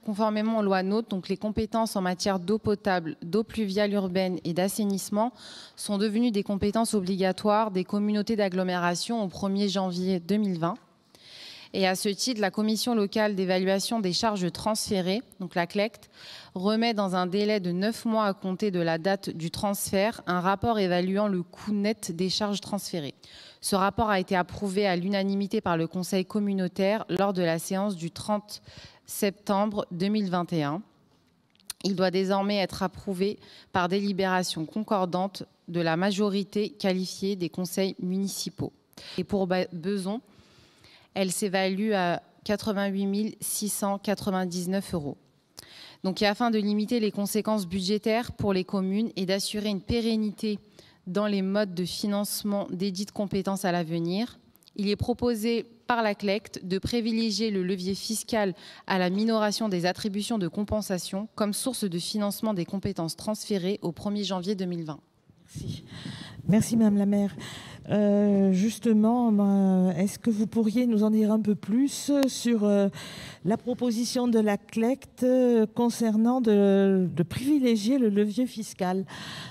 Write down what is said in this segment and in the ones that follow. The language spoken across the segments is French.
conformément aux lois NOTRe, donc les compétences en matière d'eau potable, d'eau pluviale urbaine et d'assainissement sont devenues des compétences obligatoires des communautés d'agglomération au 1er janvier 2020. Et à ce titre, la Commission locale d'évaluation des charges transférées, donc la CLECT, remet dans un délai de 9 mois à compter de la date du transfert un rapport évaluant le coût net des charges transférées. Ce rapport a été approuvé à l'unanimité par le Conseil communautaire lors de la séance du 30 septembre 2021. Il doit désormais être approuvé par délibération concordante de la majorité qualifiée des conseils municipaux. Et pour Besançon, elle s'évalue à 88 699 €. Donc, et afin de limiter les conséquences budgétaires pour les communes et d'assurer une pérennité dans les modes de financement des dites compétences à l'avenir, il est proposé par la CLECT de privilégier le levier fiscal à la minoration des attributions de compensation comme source de financement des compétences transférées au 1er janvier 2020. Merci. Merci Madame la maire. Justement, est-ce que vous pourriez nous en dire un peu plus sur la proposition de la CLECT concernant de privilégier le levier fiscal?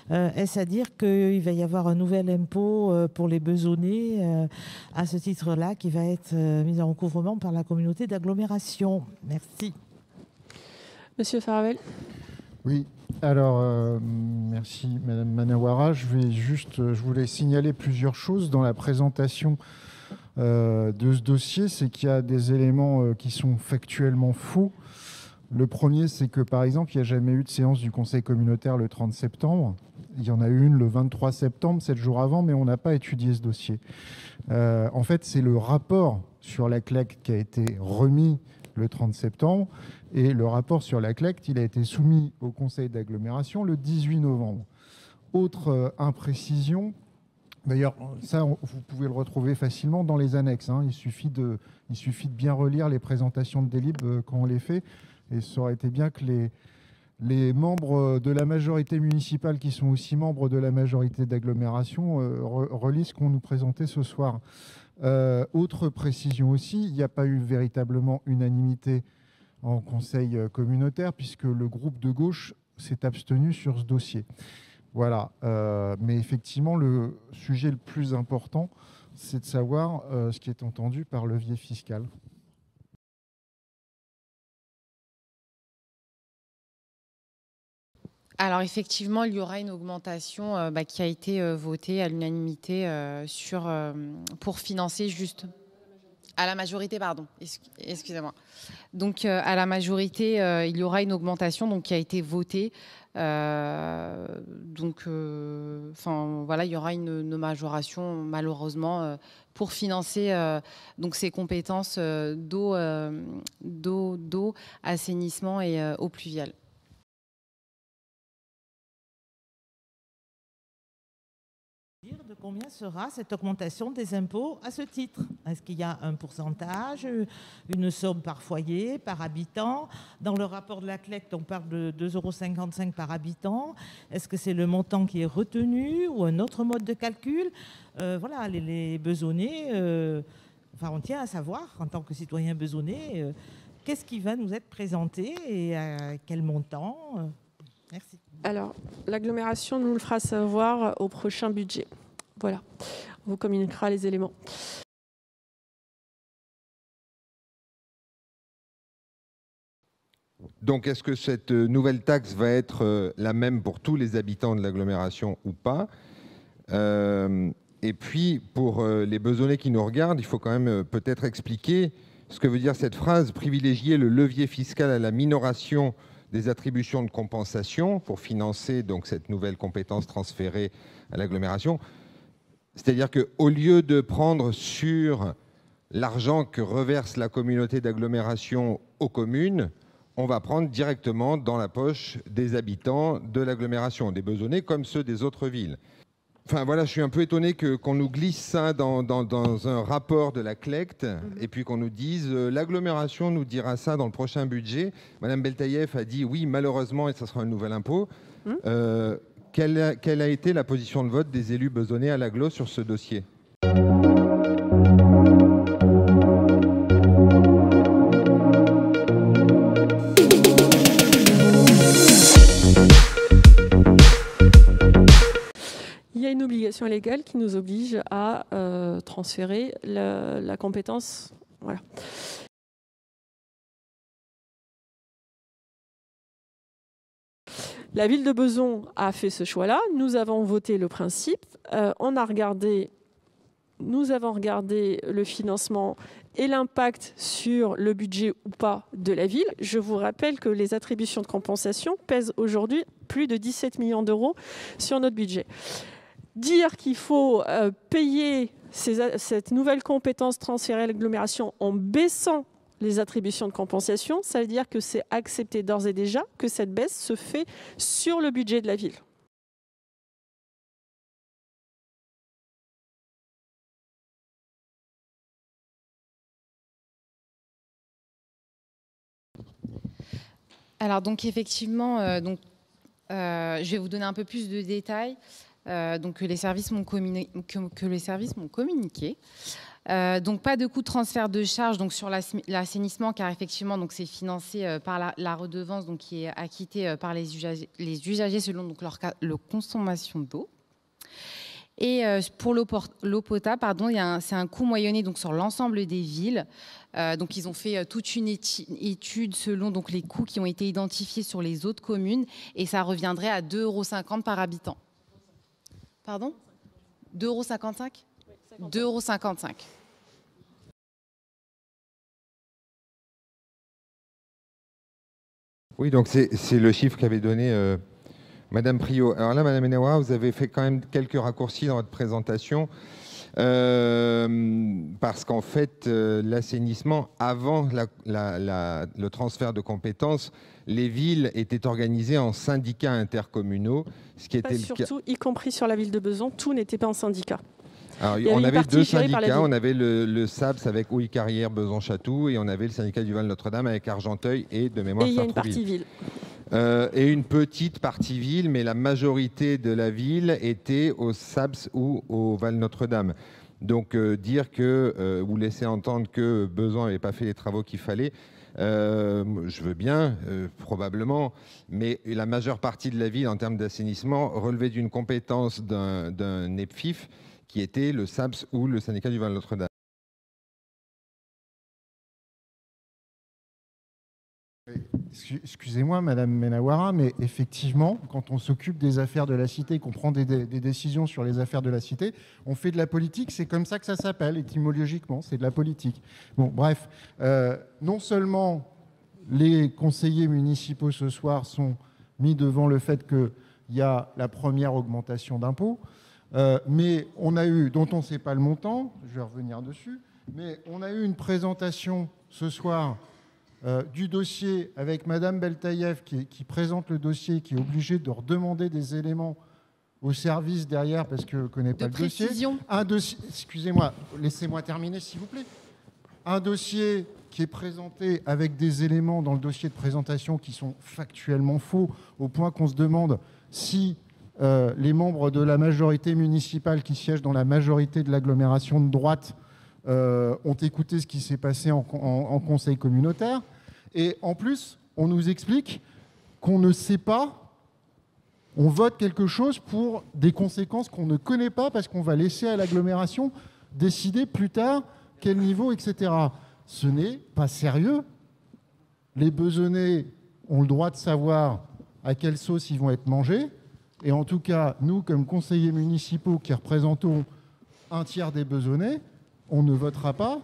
Est-ce à dire qu'il va y avoir un nouvel impôt pour les Besonnais à ce titre-là qui va être mis en recouvrement par la communauté d'agglomération? Merci. Monsieur Faravel. Oui, alors merci Madame Manawara. Je voulais signaler plusieurs choses dans la présentation de ce dossier. C'est qu'il y a des éléments qui sont factuellement faux. Le premier, c'est que par exemple, il n'y a jamais eu de séance du Conseil communautaire le 30 septembre. Il y en a eu une le 23 septembre, 7 jours avant, mais on n'a pas étudié ce dossier. En fait, c'est le rapport sur la CLECT qui a été remis le 30 septembre. Et le rapport sur la CLECT, il a été soumis au Conseil d'agglomération le 18 novembre. Autre imprécision, d'ailleurs, ça, vous pouvez le retrouver facilement dans les annexes. Hein. Il suffit de bien relire les présentations de délib quand on les fait. Et ça aurait été bien que les membres de la majorité municipale, qui sont aussi membres de la majorité d'agglomération, relisent ce qu'on nous présentait ce soir. Autre précision aussi, il n'y a pas eu véritablement unanimité en conseil communautaire, puisque le groupe de gauche s'est abstenu sur ce dossier. Voilà. Mais effectivement, le sujet le plus important, c'est de savoir ce qui est entendu par levier fiscal. Alors effectivement, il y aura une augmentation qui a été votée à l'unanimité pour financer juste... À la majorité, pardon, excusez-moi. Donc, à la majorité, il y aura une augmentation qui a été votée. Voilà, il y aura une majoration, malheureusement, pour financer ces compétences d'eau, assainissement et eau pluviale. De combien sera cette augmentation des impôts à ce titre? Est-ce qu'il y a un pourcentage, une somme par foyer, par habitant? Dans le rapport de la CLECT, on parle de 2,55 € par habitant. Est-ce que c'est le montant qui est retenu ou un autre mode de calcul? Voilà, les Besonnais, on tient à savoir, en tant que citoyen besonnais, qu'est-ce qui va nous être présenté et à quel montant? Merci. Alors, l'agglomération nous le fera savoir au prochain budget. Voilà, on vous communiquera les éléments. Donc, est-ce que cette nouvelle taxe va être la même pour tous les habitants de l'agglomération ou pas? Et puis, pour les Besonnais qui nous regardent, il faut quand même peut-être expliquer ce que veut dire cette phrase « privilégier le levier fiscal à la minoration des attributions de compensation pour financer donc cette nouvelle compétence transférée à l'agglomération ». C'est-à-dire qu'au lieu de prendre sur l'argent que reverse la communauté d'agglomération aux communes, on va prendre directement dans la poche des habitants de l'agglomération, des Besonnais comme ceux des autres villes. Enfin voilà, je suis un peu étonné qu'on nous glisse ça dans un rapport de la CLECT et puis qu'on nous dise l'agglomération nous dira ça dans le prochain budget. Madame Beltaïev a dit oui, malheureusement, et ça sera un nouvel impôt. Quelle a été la position de vote des élus besonnais à l'agglo sur ce dossier ? disposition légale qui nous oblige à transférer la compétence. Voilà. La ville de Bezons a fait ce choix-là. Nous avons voté le principe. Nous avons regardé le financement et l'impact sur le budget ou pas de la ville. Je vous rappelle que les attributions de compensation pèsent aujourd'hui plus de 17 millions d'euros sur notre budget. Dire qu'il faut payer cette nouvelle compétence transférée à l'agglomération en baissant les attributions de compensation, ça veut dire que c'est accepté d'ores et déjà que cette baisse se fait sur le budget de la ville. Alors donc effectivement, je vais vous donner un peu plus de détails que les services m'ont communiqué. Donc pas de coût de transfert de charges donc sur l'assainissement, car effectivement donc c'est financé par la redevance donc qui est acquittée par les usagers selon donc leur consommation d'eau. Et pour l'eau potable, c'est un coût moyenné donc sur l'ensemble des villes. Donc ils ont fait toute une étude selon donc les coûts qui ont été identifiés sur les autres communes, et ça reviendrait à 2,50 € par habitant. Pardon ? 2,55 €. 2,55 €. Oui, donc c'est le chiffre qu'avait donné Madame Priault. Alors là, Madame Menawara, vous avez fait quand même quelques raccourcis dans votre présentation, parce qu'en fait, l'assainissement, avant le transfert de compétences, les villes étaient organisées en syndicats intercommunaux, ce qui était surtout, y compris sur la ville de Bezons, tout n'était pas en syndicat. Alors, on avait deux syndicats, on avait le SAPS avec Houille-Carrière, Bezons-Chatou, et on avait le syndicat du Val-Notre-Dame avec Argenteuil et de mémoire Et il y a une Sartrouville. partie ville. Et une petite partie ville, mais la majorité de la ville était au SAPS ou au Val-Notre-Dame. Donc dire que, ou laisser entendre que Bezons n'avait pas fait les travaux qu'il fallait, je veux bien, probablement, mais la majeure partie de la ville en termes d'assainissement relevait d'une compétence d'un EPFIF qui était le SAPS ou le syndicat du Val-Notre-Dame. Excusez-moi, Madame Menawara, mais effectivement, quand on s'occupe des affaires de la cité, qu'on prend des décisions sur les affaires de la cité, on fait de la politique, c'est comme ça que ça s'appelle, étymologiquement, c'est de la politique. Bon, bref, non seulement les conseillers municipaux ce soir sont mis devant le fait qu'il y a la première augmentation d'impôts, mais on a eu, dont on ne sait pas le montant, je vais revenir dessus, mais on a eu une présentation ce soir du dossier avec Madame Beltaïev qui présente le dossier, qui est obligée de redemander des éléments au service derrière parce qu'elle ne connaît pas le dossier. Un dossier, excusez-moi, laissez-moi terminer s'il vous plaît. Un dossier qui est présenté avec des éléments dans le dossier de présentation qui sont factuellement faux, au point qu'on se demande si les membres de la majorité municipale qui siègent dans la majorité de l'agglomération de droite ont écouté ce qui s'est passé en conseil communautaire. Et en plus, on nous explique qu'on ne sait pas, on vote quelque chose pour des conséquences qu'on ne connaît pas parce qu'on va laisser à l'agglomération décider plus tard quel niveau, etc. Ce n'est pas sérieux. Les Bezonnais ont le droit de savoir à quelle sauce ils vont être mangés. Et en tout cas, nous, comme conseillers municipaux qui représentons un tiers des Bezonnais, on ne votera pas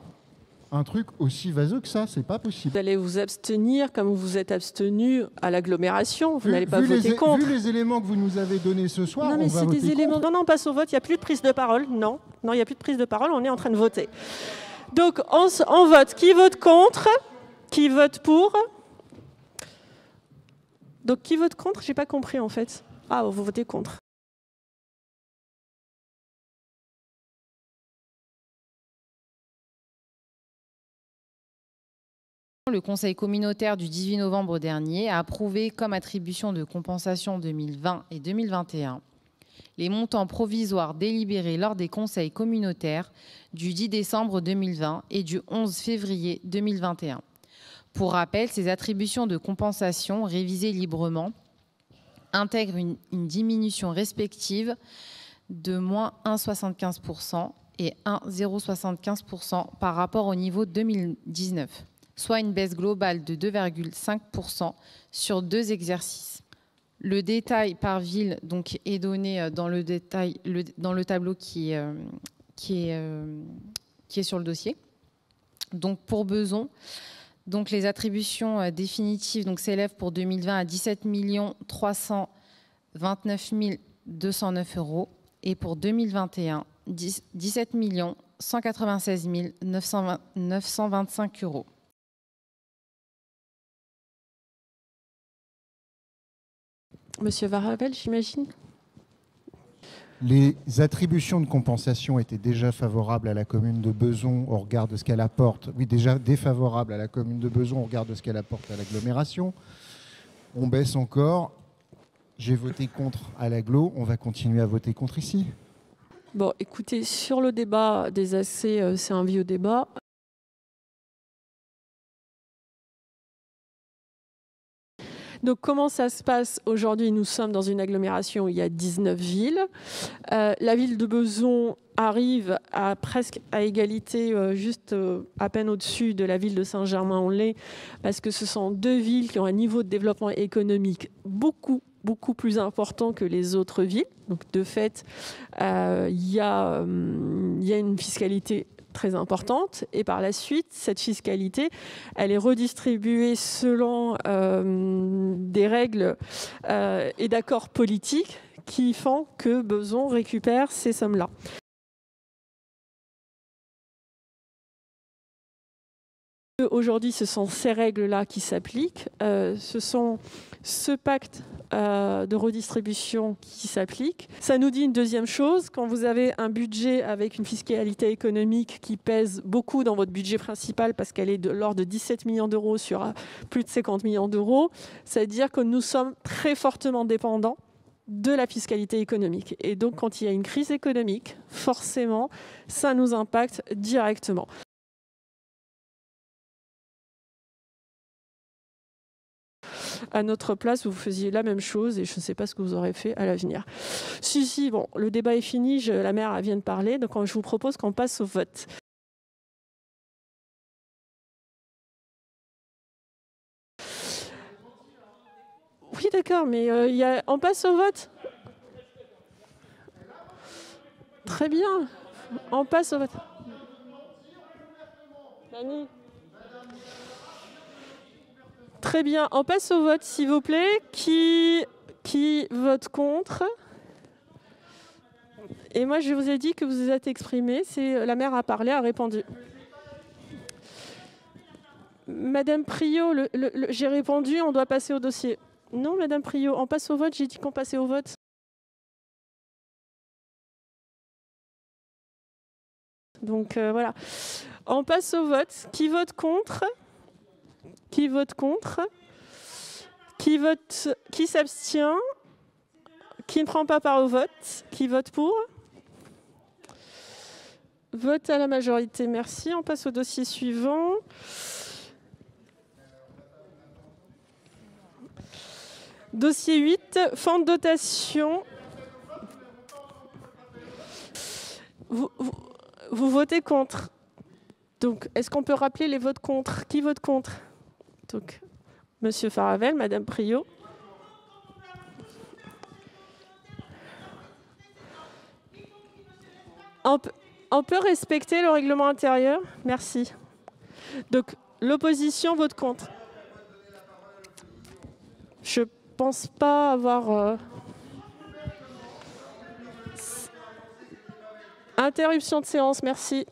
un truc aussi vaseux que ça, c'est pas possible. Vous allez vous abstenir comme vous vous êtes abstenu à l'agglomération, vous n'allez pas voter contre. Vu les éléments que vous nous avez donnés ce soir, non, mais on va c'est voter des éléments. contre. Non, on passe au vote, il n'y a plus de prise de parole. Non, il n'y a plus de prise de parole, on est en train de voter. Donc, on vote. Qui vote contre? Qui vote pour? Donc, qui vote contre? J'ai pas compris, en fait. Ah, vous votez contre. Le Conseil communautaire du 18 novembre dernier a approuvé comme attribution de compensation 2020 et 2021 les montants provisoires délibérés lors des conseils communautaires du 10 décembre 2020 et du 11 février 2021. Pour rappel, ces attributions de compensation révisées librement intègrent une diminution respective de moins 1,75% et 1,075% par rapport au niveau 2019, soit une baisse globale de 2,5% sur 2 exercices. Le détail par ville donc, est donné dans le tableau qui est sur le dossier. Donc pour Beson, donc les attributions définitives s'élèvent pour 2020 à 17 329 209 € et pour 2021, 17 196 925 €. Monsieur Varavel, j'imagine. Les attributions de compensation étaient déjà favorables à la commune de Beson au regard de ce qu'elle apporte. Oui, déjà défavorables à la commune de Beson au regard de ce qu'elle apporte à l'agglomération. On baisse encore. J'ai voté contre à l'agglo. On va continuer à voter contre ici. Bon, écoutez, sur le débat des AC, c'est un vieux débat. Donc, comment ça se passe aujourd'hui? Nous sommes dans une agglomération où il y a 19 villes. La ville de Beson arrive presque à égalité, juste à peine au-dessus de la ville de Saint-Germain-en-Laye, parce que ce sont 2 villes qui ont un niveau de développement économique beaucoup plus important que les autres villes. Donc, de fait, il y a une fiscalité très importante, et par la suite, cette fiscalité, elle est redistribuée selon des règles et d'accords politiques qui font que Beson récupère ces sommes-là. Aujourd'hui, ce sont ces règles-là qui s'appliquent. Ce sont ce pacte de redistribution qui s'applique. Ça nous dit une deuxième chose. Quand vous avez un budget avec une fiscalité économique qui pèse beaucoup dans votre budget principal parce qu'elle est de l'ordre de 17 millions d'euros sur plus de 50 millions d'euros, ça veut dire que nous sommes très fortement dépendants de la fiscalité économique. Et donc, quand il y a une crise économique, forcément, ça nous impacte directement. À notre place, vous faisiez la même chose et je ne sais pas ce que vous aurez fait à l'avenir. Si, bon, le débat est fini, la maire vient de parler, donc je vous propose qu'on passe au vote. Oui, d'accord, mais on passe au vote. Très bien, on passe au vote. Dani. Très bien, on passe au vote, s'il vous plaît. Qui vote contre? Et moi, je vous ai dit que vous vous êtes exprimé. La maire a parlé, a répondu. Madame Priot, j'ai répondu, on doit passer au dossier. Non, Madame Priot, on passe au vote, j'ai dit qu'on passait au vote. Donc voilà, on passe au vote. Qui vote contre? Qui vote contre? Qui s'abstient? Qui ne prend pas part au vote? Qui vote pour? Vote à la majorité, merci. On passe au dossier suivant. Dossier 8, fonds de dotation. Vous votez contre. Donc, est-ce qu'on peut rappeler les votes contre? Qui vote contre? Donc, Monsieur Faravel, Madame Priot. On peut respecter le règlement intérieur? Merci. Donc, l'opposition vote contre. Je pense pas avoir... Interruption de séance, merci.